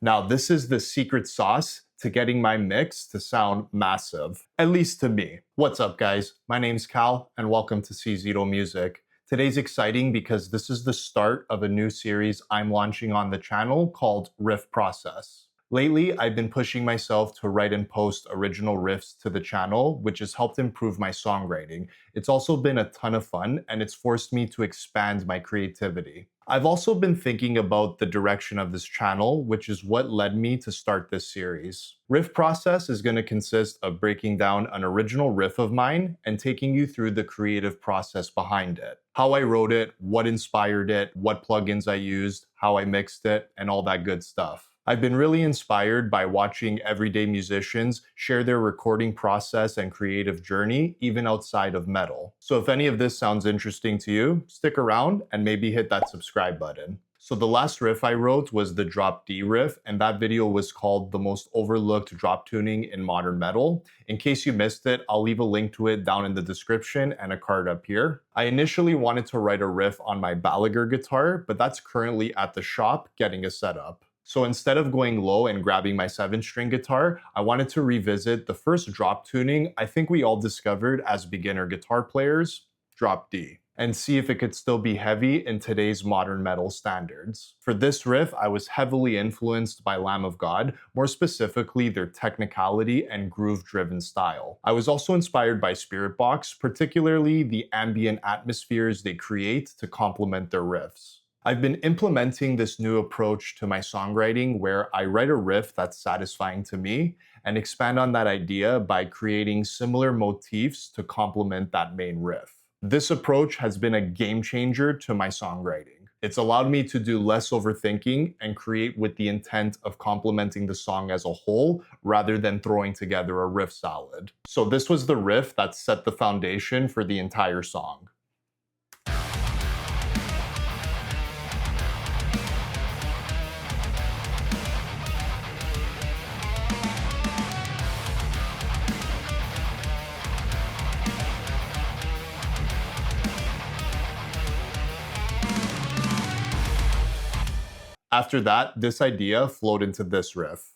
Now, this is the secret sauce to getting my mix to sound massive, at least to me. What's up, guys? My name's Cal, and welcome to CZitoMusic. Today's exciting because this is the start of a new series I'm launching on the channel called Riff Process. Lately, I've been pushing myself to write and post original riffs to the channel, which has helped improve my songwriting. It's also been a ton of fun, and it's forced me to expand my creativity. I've also been thinking about the direction of this channel, which is what led me to start this series. Riff Process is going to consist of breaking down an original riff of mine and taking you through the creative process behind it. How I wrote it, what inspired it, what plugins I used, how I mixed it, and all that good stuff. I've been really inspired by watching everyday musicians share their recording process and creative journey, even outside of metal. So if any of this sounds interesting to you, stick around and maybe hit that subscribe button. So the last riff I wrote was the drop D riff, and that video was called The Most Overlooked Drop Tuning in Modern Metal. In case you missed it, I'll leave a link to it down in the description and a card up here. I initially wanted to write a riff on my Gallagher guitar, but that's currently at the shop getting a setup. So instead of going low and grabbing my 7-string guitar, I wanted to revisit the first drop tuning I think we all discovered as beginner guitar players, drop D, and see if it could still be heavy in today's modern metal standards. For this riff, I was heavily influenced by Lamb of God, more specifically their technicality and groove-driven style. I was also inspired by Spiritbox, particularly the ambient atmospheres they create to complement their riffs. I've been implementing this new approach to my songwriting where I write a riff that's satisfying to me and expand on that idea by creating similar motifs to complement that main riff. This approach has been a game changer to my songwriting. It's allowed me to do less overthinking and create with the intent of complementing the song as a whole rather than throwing together a riff salad. So this was the riff that set the foundation for the entire song. After that, this idea flowed into this riff.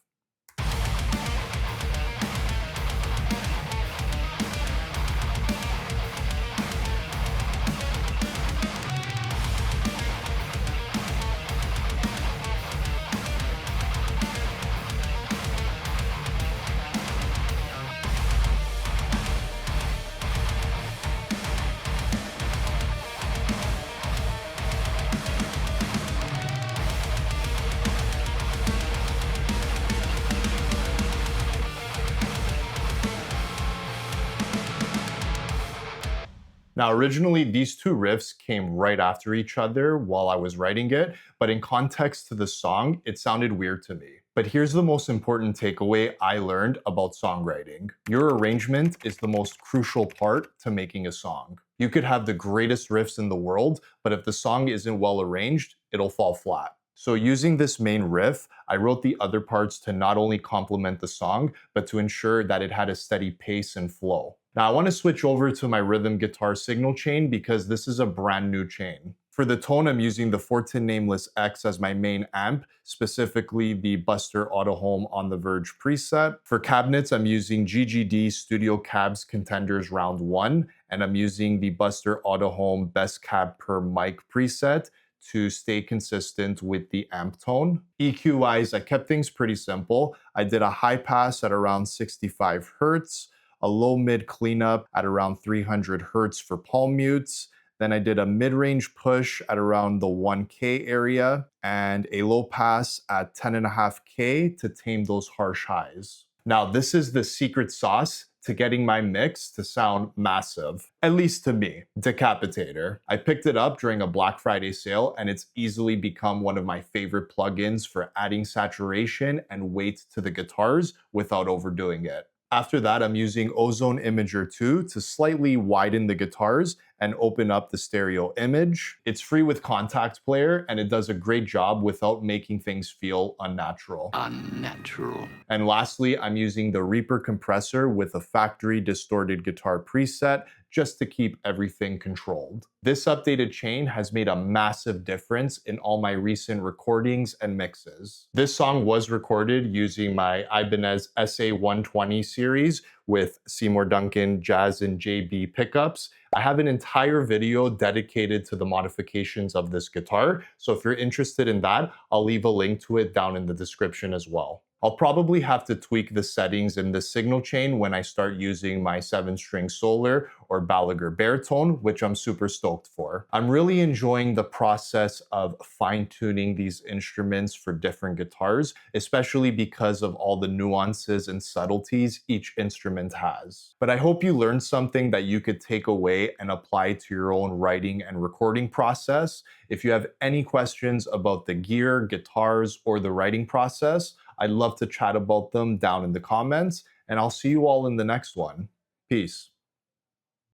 Now, originally, these two riffs came right after each other while I was writing it, but in context to the song, it sounded weird to me. But here's the most important takeaway I learned about songwriting. Your arrangement is the most crucial part to making a song. You could have the greatest riffs in the world, but if the song isn't well arranged, it'll fall flat. So using this main riff, I wrote the other parts to not only complement the song, but to ensure that it had a steady pace and flow. Now I want to switch over to my rhythm guitar signal chain because this is a brand new chain. For the tone, I'm using the Fortin Nameless X as my main amp, specifically the Buster Autohome On The Verge preset. For cabinets, I'm using GGD Studio Cabs Contenders Round 1, and I'm using the Buster Autohome Best Cab Per Mic preset to stay consistent with the amp tone. EQ-wise, I kept things pretty simple. I did a high pass at around 65 Hertz, a low mid cleanup at around 300 Hertz for palm mutes. Then I did a mid-range push at around the 1K area and a low pass at 10.5K to tame those harsh highs. Now, this is the secret sauce to getting my mix to sound massive, at least to me, Decapitator. I picked it up during a Black Friday sale and it's easily become one of my favorite plugins for adding saturation and weight to the guitars without overdoing it. After that, I'm using Ozone Imager 2 to slightly widen the guitars and open up the stereo image. It's free with Contact Player and it does a great job without making things feel unnatural. And lastly, I'm using the Reaper compressor with a factory distorted guitar preset just to keep everything controlled. This updated chain has made a massive difference in all my recent recordings and mixes. This song was recorded using my Ibanez SA120 series with Seymour Duncan Jazz and JB pickups. I have an entire video dedicated to the modifications of this guitar, so if you're interested in that, I'll leave a link to it down in the description as well. I'll probably have to tweak the settings in the signal chain when I start using my 7-string Solar or Balaguer baritone, which I'm super stoked for. I'm really enjoying the process of fine-tuning these instruments for different guitars, especially because of all the nuances and subtleties each instrument has. But I hope you learned something that you could take away and apply to your own writing and recording process. If you have any questions about the gear, guitars, or the writing process, I'd love to chat about them down in the comments, and I'll see you all in the next one. Peace.